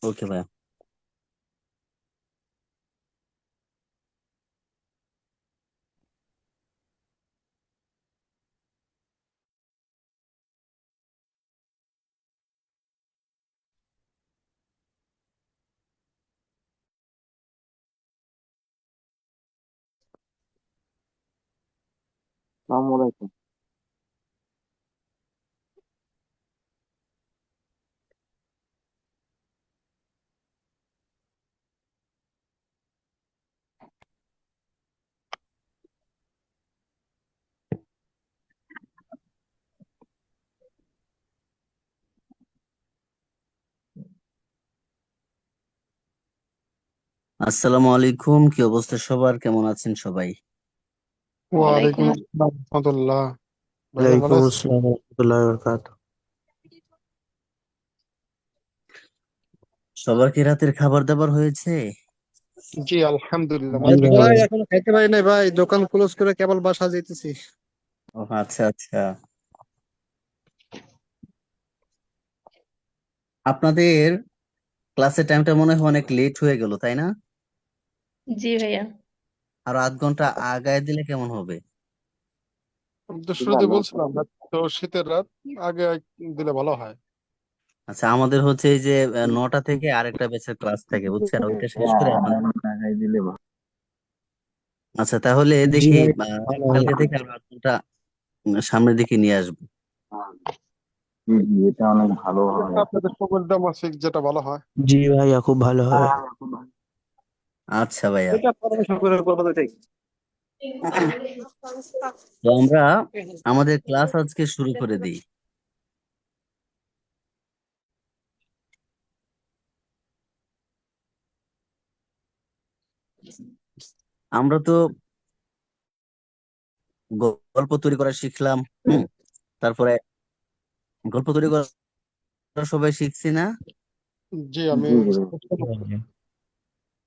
ওকে ভাইয়া। আসসালামু আলাইকুম। আসসালামু আলাইকুম, কি অবস্থা সবার? কেমন আছেন সবাই? ওয়ালাইকুম ওয়ালাইকুম আসসালাম রহমতুল্লাহ। ভাইজান ভালো ওয়ালাইকুম আছেন? আসসালাম রহমতুল্লাহ বরকাতুহ। সবার কি রাতের খাবার দাবার হয়েছে? জি আলহামদুলিল্লাহ, জি মাত্র ভাই। ভাই এখনো খাইতে পারি নাই ভাই, দোকান ক্লোজ করে কেবল বাসা যাইতেছি। ও আচ্ছা আচ্ছা। আপনাদের ক্লাসের টাইমটা মনে হয় অনেক লেট হয়ে গেল, তাই না? জি ভাইয়া। আর আধ ঘন্টা আগায় দিলে কেমন হবে? আমি তো শুরুতে বলছিলাম রাত তো শীতের রাত, আগে দিলে ভালো হয়। আচ্ছা, আমাদের হচ্ছে এই যে 9টা থেকে আরেকটা ব্যাচের ক্লাস থাকে, বুঝছেন? ওইটা শেষ করে আপনার। লাগাই দিলে ভালো। আচ্ছা, তাহলে জি দেখি ভাই, ভালো কালকে হবে। থেকে আরো আধ ঘন্টা সামনের দিকে নিয়ে আসবো। জি জি, এটা অনেক ভালো হবে। আপনাদের সকলটা মাসিক যেটা ভালো হয়। জি ভাইয়া, খুব ভালো হবে। আচ্ছা ভাইয়া। এটা পরামর্শ করে করবো এটাই। তো আমরা আমাদের ক্লাস আজকে শুরু করে দিই। আমরা তো গল্প তৈরি করা শিখলাম। হুম। তারপরে গল্প তৈরি করা সবাই শিখছি না? জি আমি জি জি ভাইয়া।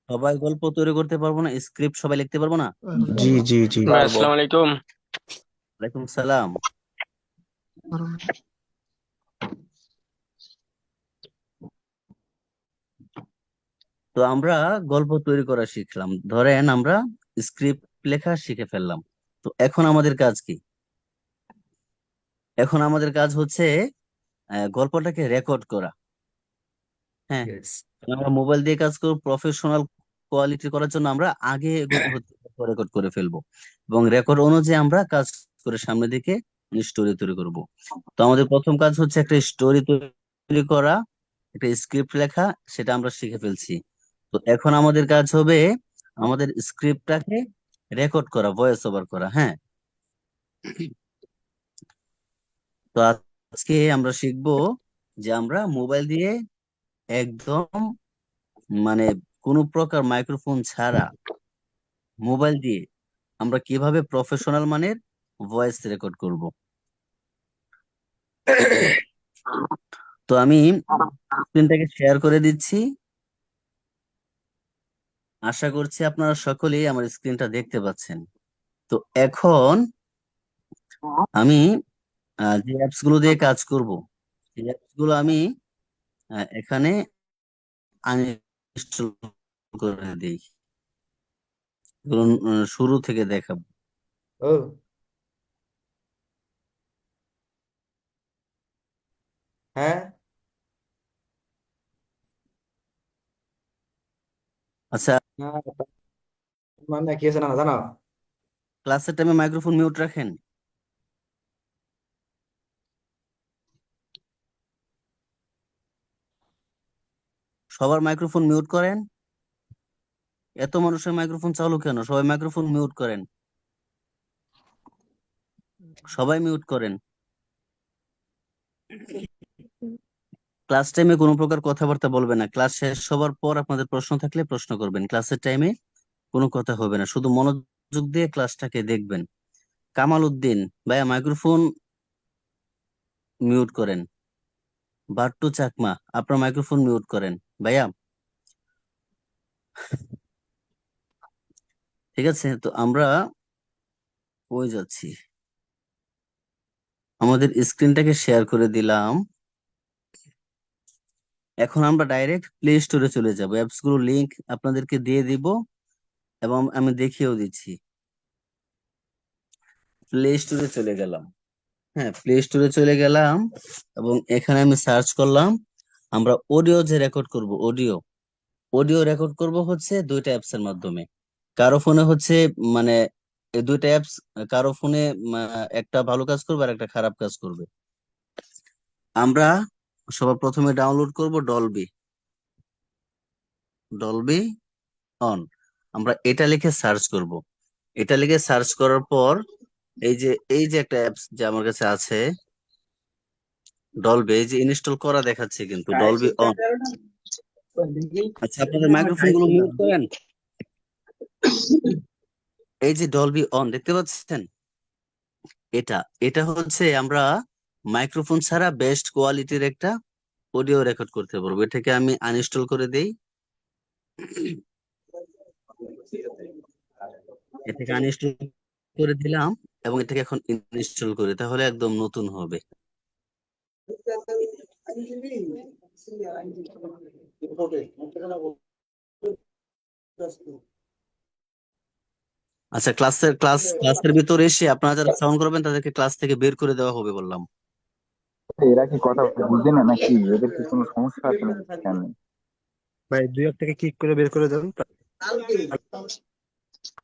সবাই গল্প তৈরি করতে পারবো না? স্ক্রিপ্ট সবাই লিখতে পারবো না? জি জি জি ভাই পারবো। আসসালামু আলাইকুম। ওয়ালাইকুম সালাম। তো আমরা গল্প তৈরি করা শিখলাম, ধরেন আমরা স্ক্রিপ্ট লেখা শিখে ফেললাম। তো এখন আমাদের কাজ কি? এখন আমাদের কাজ হচ্ছে গল্পটাকে রেকর্ড করা। হ্যাঁ। আমরা মোবাইল দিয়ে কাজ করব, প্রফেশনাল কোয়ালিটি করার জন্য আমরা আগে রেকর্ড করে ফেলবো, এবং রেকর্ড অনুযায়ী আমরা কাজ করে সামনের দিকে স্টোরি তৈরি করব। তো আমাদের প্রথম কাজ হচ্ছে একটা স্টোরি তৈরি করা, একটা স্ক্রিপ্ট লেখা, সেটা আমরা শিখে ফেলছি। তো এখন আমাদের কাজ হবে আমাদের স্ক্রিপ্টটাকে রেকর্ড করা, ভয়েস ওভার করা। হ্যাঁ। তো আজকে আমরা শিখবো যে আমরা মোবাইল দিয়ে একদম, মানে কোনো প্রকার মাইক্রোফোন ছাড়া মোবাইল দিয়ে আমরা কিভাবে প্রফেশনাল মানের ভয়েস রেকর্ড করব। তো আমি স্ক্রিনটাকে শেয়ার করে দিচ্ছি। আশা করছি আপনারা সকলেই আমার স্ক্রিনটা দেখতে পাচ্ছেন। তো এখন আমি যে অ্যাপস গুলো দিয়ে কাজ করব, এই অ্যাপস গুলো আমি এখানে আনইনস্টল করে দিই। এগুলো শুরু থেকে দেখাবো। ও হ্যাঁ। আচ্ছা, হ্যাঁ, মানে কি আছে না জানো? ক্লাসের টাইমে মাইক্রোফোন মিউট রাখেন। সবার মাইক্রোফোন মিউট করেন। এত মানুষের মাইক্রোফোন চালু কেন? সবাই মাইক্রোফোন মিউট করেন, সবাই মিউট করেন। ক্লাস টাইমে কোনো প্রকার কথাবার্তা বলবে না। ক্লাস শেষ হবার পর আপনাদের প্রশ্ন থাকলে প্রশ্ন করবেন। ক্লাসের টাইমে কোনো কথা হবে না, শুধু মনোযোগ দিয়ে ক্লাসটাকে দেখবেন। কামাল উদ্দিন ভাইয়া, মাইক্রোফোন মিউট করেন। বাট্টু চাকমা, আপনার মাইক্রোফোন মিউট করেন ভাইয়া। ঠিক আছে, তো আমরা কই যাচ্ছি? আমাদের স্ক্রিনটাকে শেয়ার করে দিলাম। এখন আমরা ডাইরেক্ট প্লে স্টোরে চলে যাব, অ্যাপস গুলোর লিংক আপনাদেরকে দিয়ে দিব এবং আমি দেখিয়েও দিচ্ছি। প্লে স্টোরে চলে গেলাম। হ্যাঁ, প্লে স্টোরে চলে গেলাম এবং এখানে আমি সার্চ করলাম। আমরা অডিও যে রেকর্ড করব, অডিও অডিও রেকর্ড করব হচ্ছে দুইটা অ্যাপস এর মাধ্যমে। কারো ফোনে হচ্ছে মানে এই দুইটা অ্যাপস, কারো ফোনে একটা ভালো কাজ করবে আর একটা খারাপ কাজ করবে। আমরা সবার প্রথমে ডাউনলোড করব ডলবি, ডলবি অন। আমরা এটা লিখে সার্চ করব। এটা লিখে সার্চ করার পর এই যে একটা অ্যাপস যে আমার কাছে আছে ডলবি, এই যে ইনস্টল করা দেখাচ্ছে কিন্তু ডলবি অন। আচ্ছা, আপনাদের মাইক্রোফোন গুলো মিউট করেন। এই যে ডলবি অন দেখতে পাচ্ছেন, এটা এটা হচ্ছে আমরা মাইক্রোফোন ছাড়া বেস্ট কোয়ালিটির একটা অডিও রেকর্ড করতে পারবো। এটাকে আমি আনইনস্টল করে দেই। এটাকে আনইনস্টল করে দিলাম এবং এটাকে এখন ইনস্টল করি, তাহলে একদম নতুন হবে। আচ্ছা, ক্লাসের ভিতরে এসে আপনারা যারা সাউন্ড করবেন তাদেরকে ক্লাস থেকে বের করে দেওয়া হবে বললাম। এরা কি কথা বুঝে না নাকি? এদের কি কোনো সমস্যা আছে নাকি? কেন? ভাই দুই এক থেকে কিক করে বের করে দেন।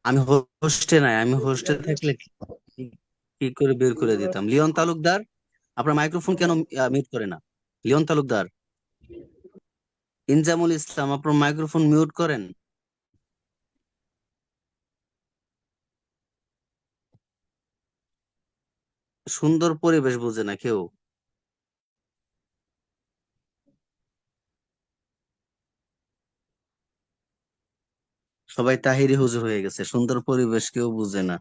আমি হোস্টে নাই, আমি হোস্টে থাকলে কি করে বের করে দিতাম। লিওন তালুকদার, আপনার মাইক্রোফোন কেন মিউট করে না? লিওন তালুকদার, ইনজামুল ইসলাম, আপনার মাইক্রোফোন মিউট করেন। সুন্দর পরিবেশ বুঝে না কেউ। সবাই তাহিরি হুজুর হয়ে গেছে, সুন্দর পরিবেশ কেউ বুঝে না।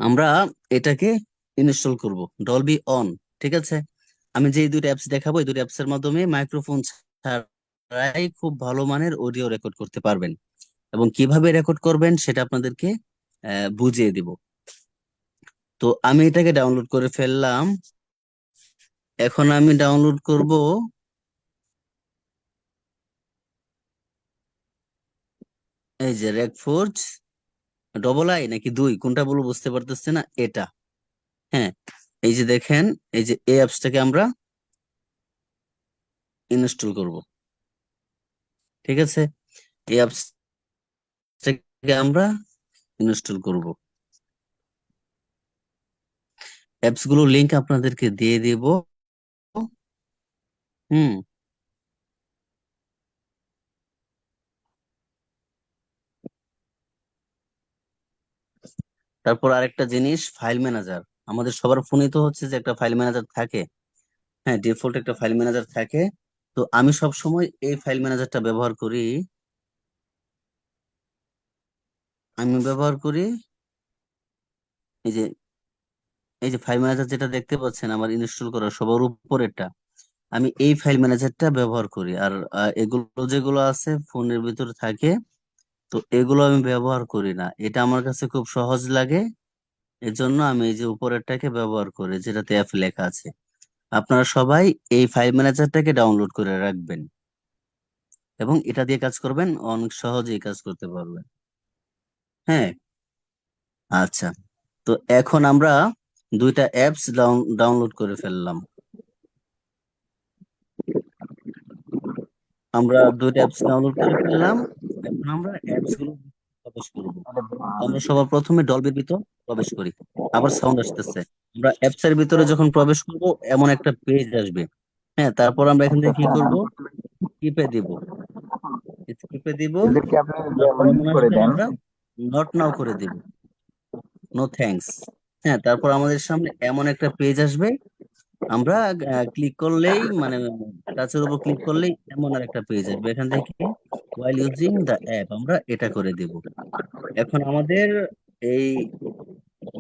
আমরা এটাকে ইনস্টল করব, ডলবি অন। ঠিক আছে, আমি যে দুইটা অ্যাপস দেখাবো এই দুইটা অ্যাপস এর মাধ্যমে মাইক্রোফোন ছাড়াই খুব ভালো মানের অডিও রেকর্ড করতে পারবেন। এবং কিভাবে রেকর্ড করবেন সেটা আপনাদেরকে বুঝিয়ে দিব। তো আমি এটাকে ডাউনলোড করে ফেললাম। এখন আমি ডাউনলোড করব এই যে রেকফোর্জ, ডবল আই নাকি দুই কোনটা বলবো বুঝতে পারতেছি না, এটা। হ্যাঁ, এই যে দেখেন, এই যে এই অ্যাপসটাকে আমরা ইনস্টল করব। ঠিক আছে, এই অ্যাপসটাকে আমরা ইনস্টল করব। অ্যাপস গুলোর লিংক আপনাদেরকে দিয়ে দেব। হুম, তারপর আরেকটা জিনিস, ফাইল ম্যানেজার। আমাদের সবার ফোনে তো হচ্ছে যে একটা ফাইল ম্যানেজার থাকে। হ্যাঁ, ডিফল্ট একটা ফাইল ম্যানেজার থাকে। তো আমি সব সময় এই ফাইল ম্যানেজারটা ব্যবহার করি। আমি ব্যবহার করি এই যে এই যে ফাইল ম্যানেজার যেটা দেখতে পাচ্ছেন আমার ইনস্টল করা সবার উপরেরটা, আমি এই ফাইল ম্যানেজারটা ব্যবহার করি। আর এগুলো যেগুলো আছে ফোনের ভিতরে থাকে, তো এগুলো আমি ব্যবহার করি না। এটা আমার কাছে খুব সহজ লাগে, এজন্য আমি এই যে উপরেরটাকে ব্যবহার করি যেটাতে অ্যাপ লেখা আছে। আপনারা সবাই এই ফাইল ম্যানেজারটাকে ডাউনলোড করে রাখবেন এবং এটা দিয়ে কাজ করবেন, অনেক সহজেই কাজ করতে পারবেন। হ্যাঁ, আচ্ছা। তো এখন আমরা দুইটা অ্যাপস ডাউনলোড করে ফেললাম। আমরা দুইটা অ্যাপস ডাউনলোড করে ফেললাম। এখন আমরা অ্যাপস গুলো প্রবেশ করব। আমরা সবার প্রথমে ডলবির ভিতর প্রবেশ করি। আবার সাউন্ড আসতেছে। আমরা অ্যাপস এর ভিতরে যখন প্রবেশ করব এমন একটা পেজ আসবে। হ্যাঁ, তারপর আমরা এখান থেকে কি করব, স্কিপে দিব, স্কিপে দিব। এদেরকে আপনি তারপর এমন মিউট করে আসবে, দেন। আমরা নট নাও করে দিব, নো থ্যাঙ্কস। হ্যাঁ, তারপর আমাদের সামনে এমন একটা পেজ আসবে। আমরা ক্লিক করলেই মানে টাচের উপর ক্লিক করলেই এমন আর একটা পেজ আসবে। এখান থেকে ওয়াইল ইউজিং দা অ্যাপ আমরা এটা করে দেব। এখন আমাদের এই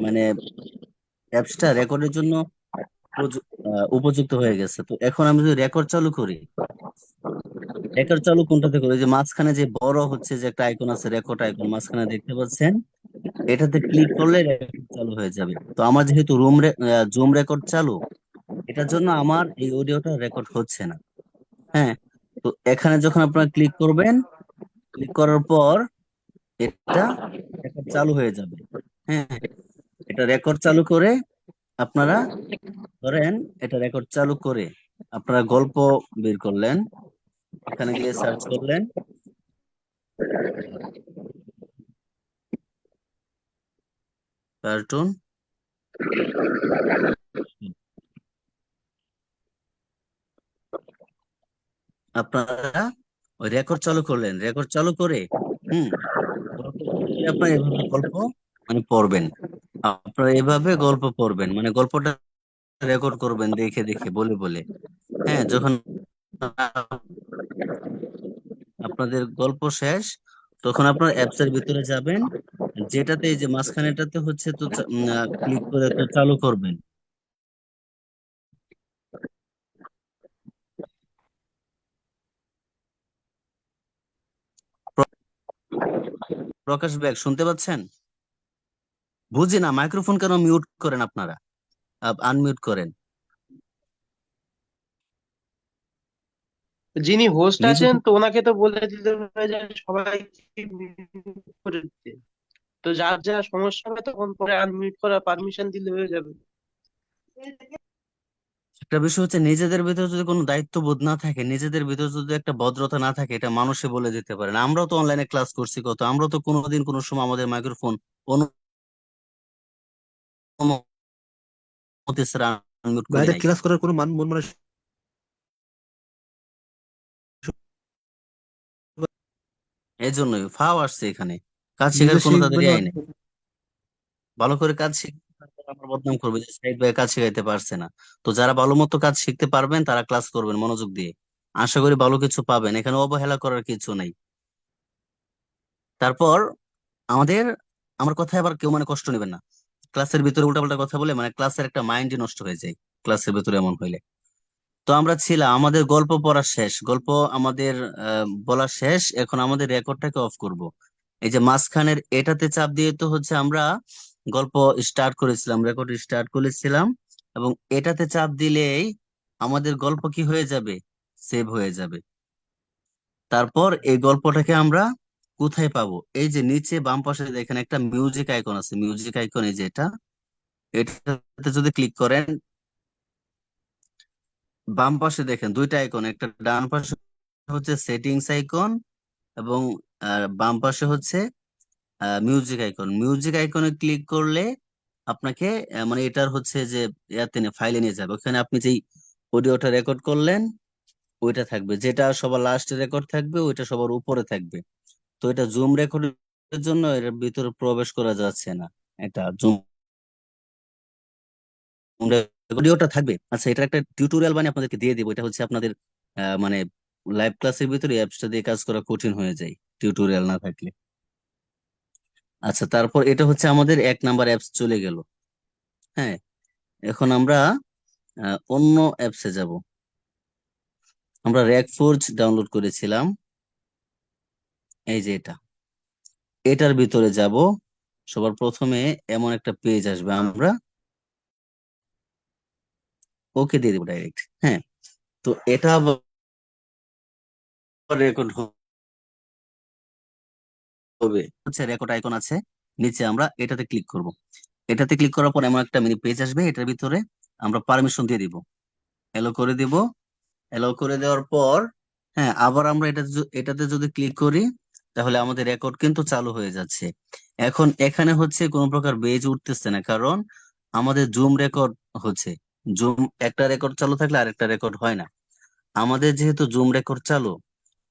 মানে অ্যাপসটা রেকর্ডের জন্য উপযুক্ত হয়ে গেছে। তো এখন আমি যদি রেকর্ড চালু করি, রেকর্ড চালু কোনটাতে করি? ওই যে মাঝখানে যে বড় হচ্ছে যে একটা আইকন আছে, রেকর্ড আইকন মাঝখানে দেখতে পাচ্ছেন, এটাতে ক্লিক করলে রেকর্ড চালু হয়ে যাবে। তো আমার যেহেতু জুম রেকর্ড চালু, এটার জন্য আমার এই অডিওটা রেকর্ড হচ্ছে না। হ্যাঁ, তো এখানে যখন আপনারা ক্লিক করবেন, ক্লিক করার পর এটা রেকর্ড চালু হয়ে যাবে। হ্যাঁ, এটা রেকর্ড চালু করে আপনারা ধরেন, এটা রেকর্ড চালু করে আপনারা গল্প বের করলেন, এখানে গিয়ে সার্চ করলেন কার্টুন, আপনারা ওই রেকর্ড চালু করলেন, রেকর্ড চালু করে গল্প করলে আপনারা এভাবে গল্প মানে পড়বেন। আপনারা এভাবে গল্প পড়বেন, মানে গল্পটা রেকর্ড করবেন দেখে দেখে, বলে বলে। হ্যাঁ, যখন আপনাদের গল্প শেষ, তখন আপনার অ্যাপস এর ভিতরে যাবেন, যেটাতে এই যে মাঝখানেটাতে হচ্ছে তো ক্লিক করে তো চালু করবেন। প্রকাশ ব্যাগ শুনতে পাচ্ছেন? বুঝি না, মাইক্রোফোন কেন মিউট করেন আপনারা, আনমিউট করেন। যিনি হোস্ট নিজে আছেন তো- তো ওনাকে তো বলে দিতে হবে যে সবাই mute করে দিতে। তো যার যা সমস্যা হবে তখন পরে আনমিউট করার পারমিশন দিলে হয়ে যাবে। একটা বিষয় হচ্ছে, নিজেদের ভিতরে যদি কোনো দায়িত্ববোধ না থাকে, নিজেদের ভিতরে যদি একটা ভদ্রতা না থাকে, এটা মানুষে বলে দিতে পারে না। আমরাও তো অনলাইনে ক্লাস করছি কত, আমরা তো কোনোদিন কোনো সময় আমাদের মাইক্রোফোন অনুমতি ছাড়া আনমিউট করি বাইরে নাই। ক্লাস করার কোনো মন মানে এই জন্যই ফাও আসছে এখানে, কাজ শেখার নিজে কোনো শিখবে তাদেরই না। আয় নেই। ভালো করে কাজ শিখে আমার বদনাম করবে যে সাইদ ভাই কাজ শিখাইতে পারছে না। তো যারা ভালো মতো কাজ শিখতে পারবেন তারা ক্লাস করবেন মনোযোগ দিয়ে, আশা করি ভালো কিছু পাবেন, এখানে অবহেলা করার কিছু নাই। তারপর আমাদের, আমার কথা আবার কেউ মানে কষ্ট নেবেন না, ক্লাসের ভিতরে উল্টাপাল্টা কথা বলে মানে ক্লাসের একটা মাইন্ডই নষ্ট হয়ে যায় ক্লাসের ভিতরে এমন হইলে। তো আমরা ছিলাম, আমাদের গল্প পড়া শেষ, গল্প আমাদের বলা শেষ, এখন আমাদের রেকর্ডটাকে অফ করব। এই যে মাঝখানের এটাতে চাপ দিয়ে তো হচ্ছে আমরা গল্প স্টার্ট করেছিলাম, রেকর্ড স্টার্ট করেছিলাম, এবং এটাতে চাপ দিলেই আমাদের গল্প কি হয়ে যাবে, সেভ হয়ে যাবে। তারপর এই গল্পটাকে আমরা কোথায় পাবো? এই যে নিচে বাম পাশে দেখেন একটা মিউজিক আইকন আছে, মিউজিক আইকন, এই যে এটা, এটাতে যদি ক্লিক করেন, বাম পাশে দেখেন দুইটা আইকন, একটা ডান পাশে হচ্ছে সেটিংস আইকন, এবং বাম পাশে হচ্ছে মিউজিক আইকন। মিউজিক আইকনে ক্লিক করলে আপনাকে মানে এটার হচ্ছে যে ইয়াতে ফাইলে নিয়ে যাবে, ওখানে আপনি যেই অডিওটা রেকর্ড করলেন ওইটা থাকবে, যেটা সবার লাস্টে রেকর্ড থাকবে ওইটা সবার উপরে থাকবে। তো এটা জুম রেকর্ডের জন্য এর ভিতরে প্রবেশ করা যাচ্ছে না, এটা জুম অডিওটা থাকবে। আচ্ছা, এটা একটা টিউটোরিয়াল বানিয়ে আপনাদেরকে দিয়ে দিব, এটা হচ্ছে আপনাদের মানে লাইভ ক্লাসের ভিতরে অ্যাপসটা দিয়ে কাজ করা কঠিন হয়ে যায় টিউটোরিয়াল না থাকলে। আচ্ছা, তারপর এটা হচ্ছে আমাদের 1 নাম্বার অ্যাপস চলে গেল। হ্যাঁ, এখন আমরা অন্য অ্যাপসে যাব। আমরা র্যাকফোর্জ ডাউনলোড করেছিলাম, এই যে এটা, এটার ভিতরে যাব। সবার প্রথমে এমন একটা পেজ আসবে, আমরা ওকে দিয়ে দেবো ডাইরেক্ট। হ্যাঁ, তো এটা রেকর্ড হবে, হচ্ছে রেকর্ড আইকন আছে নিচে, আমরা এটাতে ক্লিক করব। এটাতে ক্লিক করার পর এমন একটা মিনি পেজ আসবে, এটার ভিতরে আমরা পারমিশন দিয়ে দিব, এলো করে দিব। এলো করে দেওয়ার পর হ্যাঁ, আবার আমরা এটাতে যদি ক্লিক করি, তাহলে আমাদের রেকর্ড কিন্তু চালু হয়ে যাচ্ছে। এখন এখানে হচ্ছে কোনো প্রকার বেজ উঠতেছে না, কারণ আমাদের জুম রেকর্ড হচ্ছে। জুম একটা রেকর্ড চালু থাকলে আরেকটা রেকর্ড হয় না, আমাদের যেহেতু জুম রেকর্ড চালু,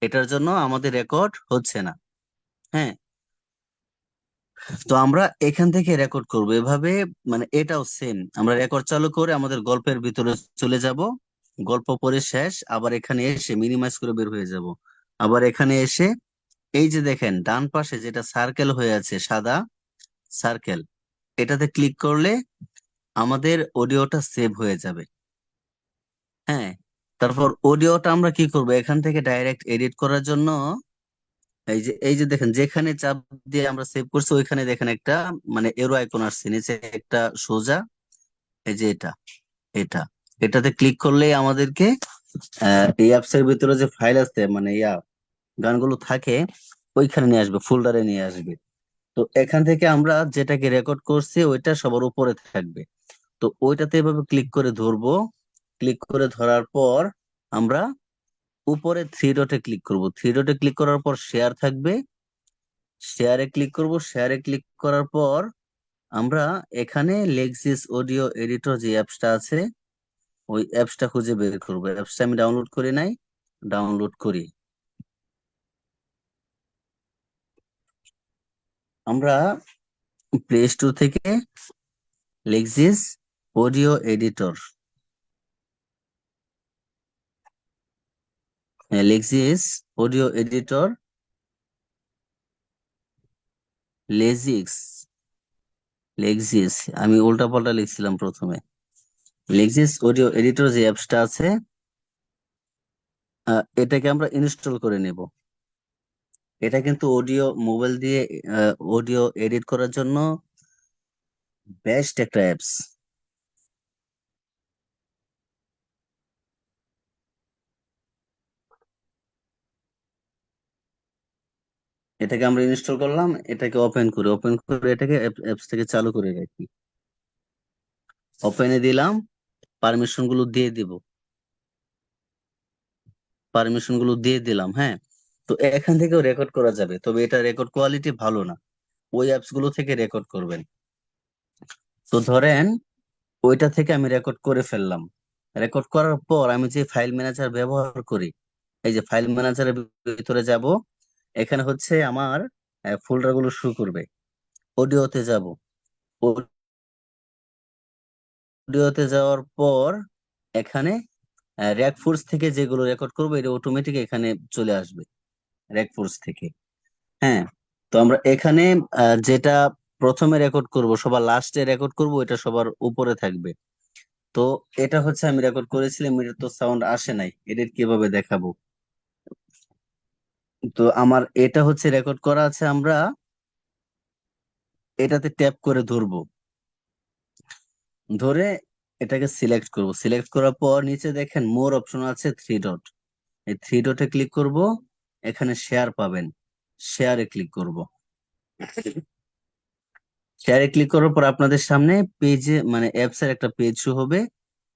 এটার জন্য আমাদের রেকর্ড হচ্ছে না। হ্যাঁ, তো আমরা এখান থেকে রেকর্ড করব এভাবে, মানে এটাও সেম, আমরা রেকর্ড চালু করে আমাদের গল্পের ভিতরে চলে যাব, গল্প পড়ে শেষ, আবার এখানে এসে মিনিমাইজ করে বের হয়ে যাব। আবার এখানে এসে এই যে দেখেন ডান পাশে যেটা সার্কেল হয়ে আছে, সাদা সার্কেল, এটাতে ক্লিক করলে আমাদের অডিওটা সেভ হয়ে যাবে। হ্যাঁ, তারপর অডিওটা আমরা কি করব, এখান থেকে ডাইরেক্ট এডিট করার জন্য এই যে দেখেন যেখানে চাপ দিয়ে আমরা সেভ করছি ওইখানে দেখেন একটা মানে এরো আইকন আসছে নিচে একটা সোজা, এই যে এটা, এটা এটাতে ক্লিক করলেই আমাদেরকে এই অ্যাপস এর ভিতরে যে ফাইল আছে মানে গানগুলো থাকে ওইখানে নিয়ে আসবে, ফোল্ডারে নিয়ে আসবে। তো এখান থেকে আমরা যেটাকে রেকর্ড করছি ওইটা সবার উপরে থাকবে। তো ওইটাতে এভাবে ক্লিক করে ধরবো। ক্লিক করে ধরার পর আমরা উপরে থ্রি ডটে ক্লিক করব। থ্রি ডটে ক্লিক করার পর শেয়ার থাকবে, শেয়ারে ক্লিক করব। শেয়ারে ক্লিক করার পর আমরা এখানে লেক্সিস অডিও এডিটর যে অ্যাপসটা আছে ওই অ্যাপসটা খুঁজে বের করবো। অ্যাপসটা আমি ডাউনলোড করি নাই, ডাউনলোড করি। আমরা প্লে স্টোর থেকে Lexis audio editor, Lexis audio editor, Lexis, Lexis, আমি উল্টা পাল্টা লিখছিলাম প্রথমে। লেক্সিস অডিও এডিটর যে অ্যাপসটা আছে এটাকে আমরা ইনস্টল করে নেব। এটা কিন্তু অডিও মোবাইল দিয়ে অডিও এডিট করার জন্য বেস্ট একটা অ্যাপস। এটাকে আমরা ইনস্টল করলাম, এটাকে ওপেন করি, ওপেন করে এটাকে অ্যাপস থেকে চালু করে রাখি। ওপেনে দিলাম, পারমিশন গুলো দিয়ে দিব, পারমিশন গুলো দিয়ে দিলাম। হ্যাঁ, তো এখান থেকেও রেকর্ড করা যাবে, তবে এটা রেকর্ড কোয়ালিটি ভালো না, ওই অ্যাপস গুলো থেকে রেকর্ড করবেন। তো ধরেন ওইটা থেকে আমি রেকর্ড করে ফেললাম। রেকর্ড করার পর আমি যে ফাইল ম্যানেজার ব্যবহার করি, এই যে ফাইল ম্যানেজারের ভিতরে যাব, এখানে হচ্ছে আমার ফোল্ডার গুলো শুরু করবে। অডিওতে যাব, অডিওতে যাওয়ার পর এখানে র্যাক ফোর্স থেকে যেগুলো রেকর্ড করবো এটা অটোমেটিক এখানে চলে আসবে র্যাক ফোর্স থেকে। হ্যাঁ, তো আমরা এখানে যেটা প্রথমে রেকর্ড করব, সবার লাস্টে রেকর্ড করব, এটা সবার উপরে থাকবে। তো এটা হচ্ছে আমি রেকর্ড করেছিলাম, এটা তো সাউন্ড আসে নাই, এডিট কিভাবে দেখাবো। তো আমার এটা হচ্ছে রেকর্ড করা আছে, আমরা এটাতে ট্যাপ করে ধরবো, ধরে এটাকে সিলেক্ট করব। সিলেক্ট করার পর নিচে দেখেন মোর অপশন আছে, থ্রি ডট, এই থ্রি ডটে ক্লিক করব। এখানে শেয়ার পাবেন, শেয়ারে ক্লিক করব। শেয়ারে ক্লিক করার পর আপনাদের সামনে পেজে মানে অ্যাপস এর একটা পেজ শো হবে।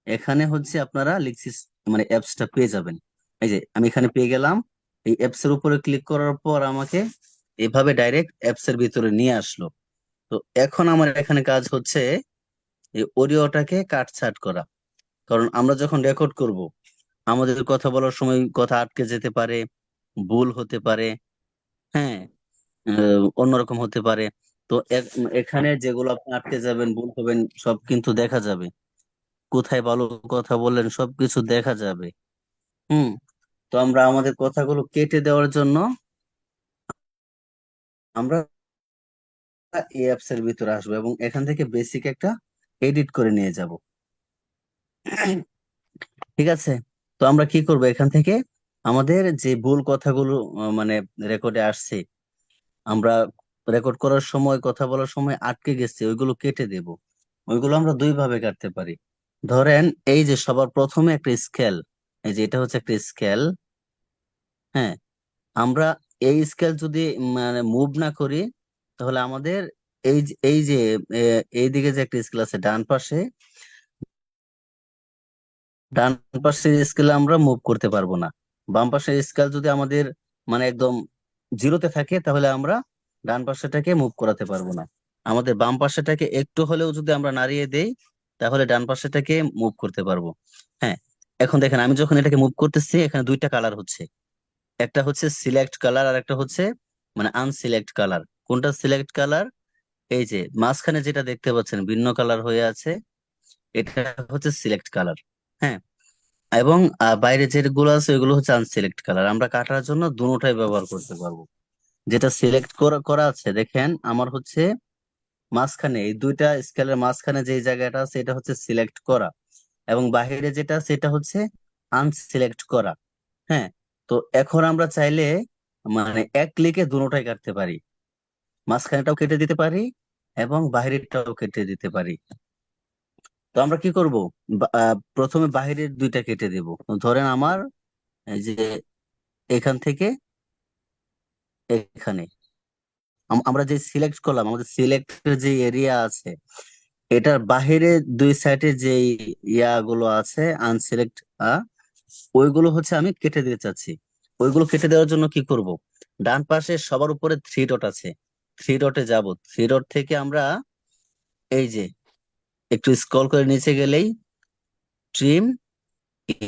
এখানে হচ্ছে আপনারা লিখছিস মানে অ্যাপসটা পেয়ে যাবেন। এই যে আমি এখানে পেয়ে গেলাম। এই অ্যাপস এর উপরে ক্লিক করার পর আমাকে এভাবে ডাইরেক্ট অ্যাপস এর ভিতরে নিয়ে আসলো। তো এখন আমার এখানে কাজ হচ্ছে এই অডিওটাকে কাটছাঁট করা। কারণ আমরা যখন রেকর্ড করব আমাদের কথা বলার সময় কথা আটকে যেতে পারে, ভুল হতে পারে। হ্যাঁ, অন্যরকম হতে পারে। তো এখানে যেগুলো আপনি আটকে যাবেন, ভুল হবেন, সব কিন্তু দেখা যাবে। কোথায় ভালো কথা বললেন সবকিছু দেখা যাবে। হুম, তো আমরা আমাদের কথাগুলো কেটে দেওয়ার জন্য আমরা এই অ্যাপস এর ভিতরে আসবো এবং এখান থেকে বেসিক একটা এডিট করে নিয়ে যাব। ঠিক আছে, তো আমরা কি করব, এখান থেকে আমাদের যে ভুল কথাগুলো মানে রেকর্ডে আসছে, আমরা রেকর্ড করার সময় কথা বলার সময় আটকে গেছে ওইগুলো কেটে দেব। ওইগুলো আমরা দুই ভাবে কাটতে পারি। ধরেন এই যে সবার প্রথমে একটা স্কেল, এই যে এটা হচ্ছে একটা স্কেল। হ্যাঁ, আমরা এই স্কেল যদি মানে মুভ না করি তাহলে আমাদের এই যে এইদিকে যে একটা স্কেল আছে ডান পাশে, ডান পাশের স্কেল আমরা মুভ করতে পারবো না। বাম পাশের স্কেল যদি আমাদের মানে একদম জিরোতে থাকে তাহলে আমরা ডান পাশেটাকে মুভ করাতে পারবো না। আমাদের বাম পাশেটাকে একটু হলেও যদি আমরা নাড়িয়ে দেই তাহলে ডান পাশেটাকে মুভ করতে পারবো। হ্যাঁ, এখন দেখেন আমি যখন এটাকে মুভ করতেছি এখানে দুইটা কালার হচ্ছে, একটা হচ্ছে সিলেক্ট কালার আর একটা হচ্ছে মানে আনসিলেক্ট কালার। কোনটা সিলেক্ট কালার? এই যে মাঝখানে যেটা দেখতে পাচ্ছেন ভিন্ন কালার হয়ে আছে এটা হচ্ছে সিলেক্ট কালার। হ্যাঁ, এবং বাইরে যেগুলো আছে ওইগুলো হচ্ছে আনসিলেক্ট কালার। আমরা কাটার জন্য দুটোটাই ব্যবহার করতে পারবো। যেটা সিলেক্ট করা করা আছে দেখেন আমার হচ্ছে মাঝখানে, এই দুইটা স্কেলের মাঝখানে যে জায়গাটা আছে এটা হচ্ছে সিলেক্ট করা, এবং বাইরে যেটা সেটা হচ্ছে আনসিলেক্ট করা। হ্যাঁ, তো এখন আমরা চাইলে মানে এক ক্লিকে দুটোটাই কাটতে পারি, মাঝখানেটাও কেটে দিতে পারি এবং বাইরেরটাও কেটে দিতে পারি। তো তো আমরা কি করব, প্রথমে বাহিরের দুইটা কেটে দেব। ধরেন আমার এই যে এখান থেকে এখানে আমরা যে সিলেক্ট করলাম, আমাদের সিলেক্টের যে এরিয়া আছে, এটার বাহিরে দুই সাইডে যে ইয়াগুলো আছে আনসিলেক্ট, ওইগুলো হচ্ছে আমি কেটে দিতে চাচ্ছি। ওইগুলো কেটে দেওয়ার জন্য কি করব, ডান পাশে সবার উপরে থ্রি ডট আছে, থ্রি ডটে যাব। থ্রি ডট থেকে আমরা এই যে একটু স্ক্রল করে নিচে গেলেই ট্রিম,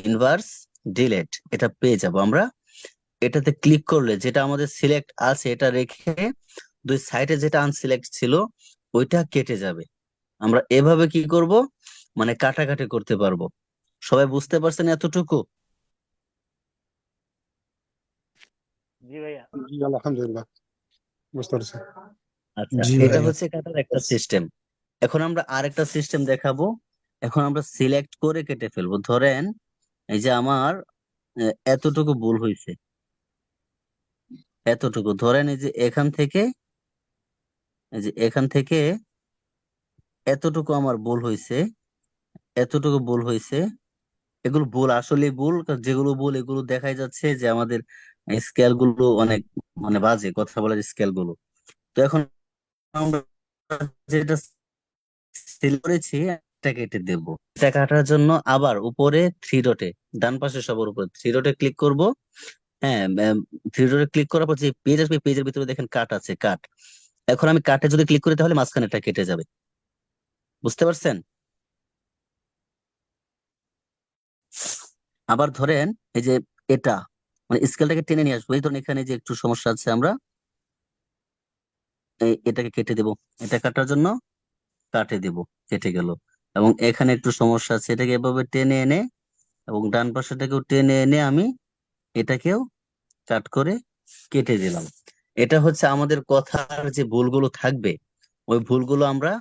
ইনভার্স, ডিলেট, এটা পেয়ে যাব আমরা। এটাতে ক্লিক করলে যেটা আমাদের সিলেক্ট আছে এটা রেখে দুই সাইডে যেটা আনসিলেক্ট ছিল ওইটা কেটে যাবে। আমরা এভাবে কি করব, মানে কাটাকাটি করতে পারবো। সবাই বুঝতে পারছেন এতটুকু? জি ভাইয়া। জি আলহামদুলিল্লাহ, বুঝতে পারছি। আচ্ছা, জি এটা ভাইয়া। হচ্ছে কাটার একটা সিস্টেম। এখন আমরা আরেকটা সিস্টেম দেখাবো। এখন আমরা সিলেক্ট করে কেটে ফেলবো। ধরেন এই যে আমার এতটুকু ভুল হয়েছে, এতটুকু ধরেন এই যে এখান থেকে, এই যে এখান থেকে এতটুকু আমার ভুল হয়েছে, এতটুকু ভুল হয়েছে। এগুলো ভুল, আসলে ভুল। যেগুলো ভুল এগুলো দেখাই যাচ্ছে যে আমাদের স্কেল গুলো অনেক মানে বাজে, কথা বলার স্কেল গুলো। তো এখন আমরা যেটা সিল করেছি এটা কেটে দেব। এটা কাটার জন্য আবার উপরে থ্রি ডটে, ডান পাশে সবার উপরে থ্রি ডটে ক্লিক করব। হ্যাঁ, থ্রি ডটে ক্লিক করার পর যে পেজ আসবে, পেজের ভিতরে দেখেন কাট আছে, কাট। এখন আমি কাটে যদি ক্লিক করি তাহলে মাঝখানেটা কেটে যাবে। বুঝতে পারছেন? আবার ধরেন এই যে এটা, মানে স্কেলটাকে টেনে নিয়ে আসবো। এই ধরুন এখানে যে একটু সমস্যা আছে, আমরা এটাকে কেটে দেব। এটা কাটার জন্য কাটে দেব, কেটে গেল। এবং এখানে একটু সমস্যা আছে, এটাকে এভাবে টেনে এনে এবং ডান পাশেটাকেও টেনে এনে আমি এটাকেও কাট করে কেটে দিলাম। এটা হচ্ছে আমাদের কথার যে ভুলগুলো থাকবে, ওই ভুলগুলো আমরা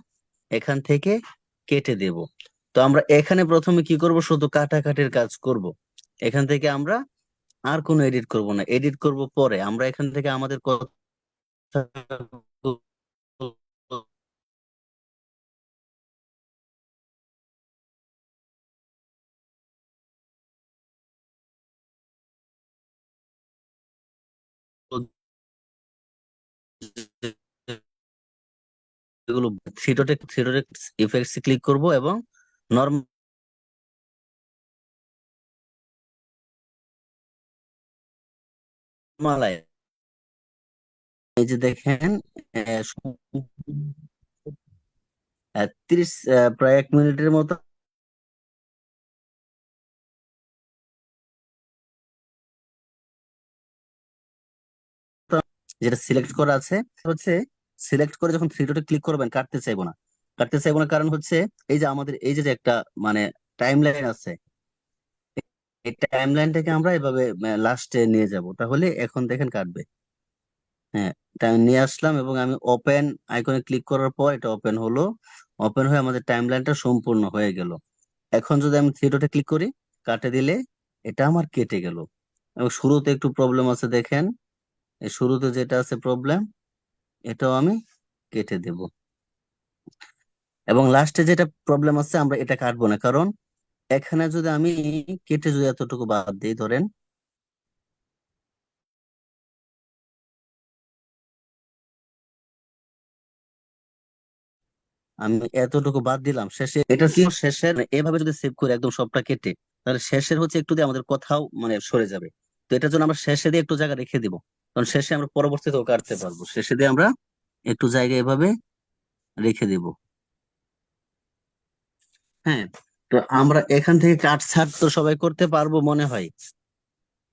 এখান থেকে কেটে দেব। তো আমরা এখানে প্রথমে কি করব, শুধু কাটাকাটির কাজ করব। এখান থেকে আমরা আর কোনো এডিট করব না, এডিট করব পরে। আমরা এখান থেকে আমাদের কথা এগুলো থ্রি ডটে ইফেক্টস ক্লিক করব এবং নরমাল, এই যে দেখেন 30 প্রায় 1 মিনিটের মতো যেটা সিলেক্ট করা আছে হচ্ছে, সিলেক্ট করে যখন থ্রি ডটে ক্লিক করবেন কাটতে চাইবো না, কাটতে চাইবো না। কারণ হচ্ছে এই যে আমাদের এই যে যে একটা মানে টাইম লাইন আছে, এই টাইম লাইনটাকে আমরা এভাবে লাস্টে নিয়ে যাব, তাহলে এখন দেখেন কাটবে। হ্যাঁ, টাইম নিয়ে আসলাম এবং আমি ওপেন আইকনে ক্লিক করার পর এটা ওপেন হলো। ওপেন হয়ে আমাদের টাইম লাইনটা সম্পূর্ণ হয়ে গেল। এখন যদি আমি থ্রি ডটে ক্লিক করি, কাটে দিলে এটা আমার কেটে গেল। এবং শুরুতে একটু প্রবলেম আছে দেখেন, এই শুরুতে যেটা আছে প্রবলেম, এটাও আমি কেটে দেব। এবং লাস্টে যেটা প্রবলেম আছে আমরা এটা কাটবো না, কারণ এখানে যদি আমি কেটে যদি এতটুকু বাদ দিই, ধরেন আমি এতটুকু বাদ দিলাম, শেষে এটা কি শেষের এভাবে যদি সেভ করে একদম সবটা কেটে, তাহলে শেষের হচ্ছে একটু দিয়ে আমাদের কোথাও মানে সরে যাবে। তো এটার জন্য আমরা শেষে দিয়ে একটু জায়গা রেখে দিব, কারণ শেষে আমরা পরবর্তীতেও কাটতে পারবো। শেষে দিয়ে আমরা একটু জায়গা এভাবে রেখে দিব। হ্যাঁ, তো আমরা এখান থেকে কাট ছাট তো সবাই করতে পারবো মনে হয়।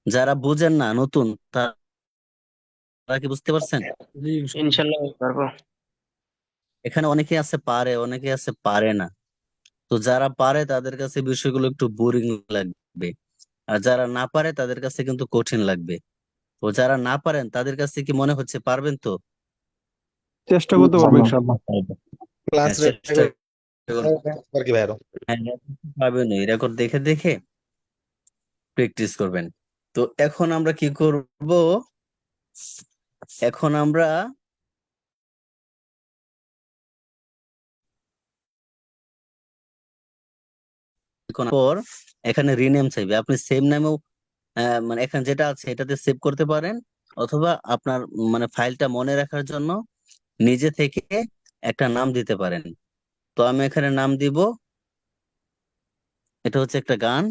যারা বুঝেন না নতুন, তারা কি বুঝতে পারছেন? জি ইনশাল্লাহ। ইনশাল্লাহ পারবো। এখানে অনেকে আছে পারে, অনেকে আছে পারে না। তো যারা পারে তাদের কাছে বিষয়গুলো একটু বোরিং লাগবে, আর যারা না পারে তাদের কাছে কিন্তু কঠিন লাগবে। তো যারা না পারেন তাদের কাছে কি মনে হচ্ছে পারবেন তো? চেষ্টা করতে পারবো ইনশাআল্লাহ ইনশাআল্লাহ। পারবেন। ক্লাস হ্যাঁ, চেষ্টা করুন। আর কি ভাই আরো হ্যাঁ, পাবেন, রেকর্ড দেখে দেখে প্র্যাকটিস করবেন। তো এখন আমরা কি করব, এখন আমরা করার পর এখানে রিনেম চাইবে, আপনি সেম নামেও মানে এখানে যেটা আছে এটাতে সেভ করতে পারেন, অথবা আপনার মানে ফাইলটা মনে রাখার জন্য নিজে থেকে একটা নাম দিতে পারেন। তো আমি এখানে নাম দিব, এটা হচ্ছে একটা গান,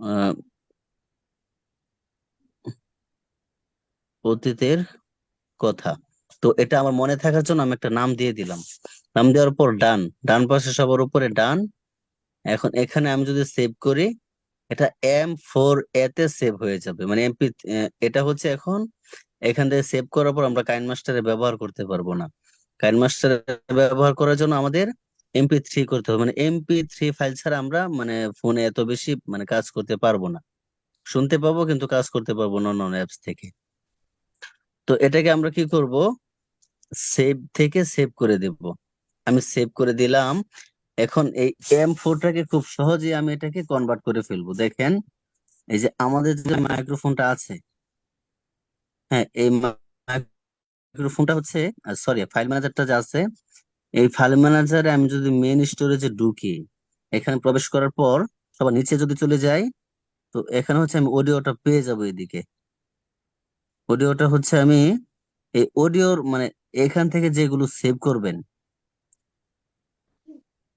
আহ, অতীতের কথা। তো এটা আমার মনে থাকার জন্য আমি একটা নাম দিয়ে দিলাম। নাম দেওয়ার পর ডান, ডান পাশে সবার উপরে ডান। এখন এখানে আমি যদি সেভ করি, এটা M4A তে সেভ হয়ে যাবে, মানে এমপি। এটা হচ্ছে এখন এখান থেকে সেভ করার পর আমরা কাইন মাস্টারে ব্যবহার করতে পারবো না। কাইন মাস্টারে ব্যবহার করার জন্য আমাদের MP3 করতে হবে, মানে MP3 ফাইল ছাড়া আমরা মানে ফোনে এত বেশি মানে কাজ করতে পারবো না। শুনতে পাবো কিন্তু কাজ করতে পারবো না অন্য অ্যাপস থেকে। তো এটাকে আমরা কি করব, সেভ থেকে সেভ করে দেব। আমি সেভ করে দিলাম। এখন এই M4টাকে খুব সহজেই আমি এটাকে কনভার্ট করে ফেলবো। দেখেন, এই যে আমাদের যে মাইক্রোফোনটা আছে, হ্যাঁ এই মাইক্রোফোনটা হচ্ছে, সরি ফাইল ম্যানেজারটা যে আছে, এই ফাইল ম্যানেজারে আমি যদি মেইন স্টোরেজে ঢুকি, এখানে প্রবেশ করার পর সবার নিচে যদি চলে যাই, তো এখানে হচ্ছে আমি অডিওটা পেয়ে যাবো এদিকে। অডিওটা হচ্ছে আমি এই অডিওর মানে এখান থেকে যেগুলো সেভ করবেন,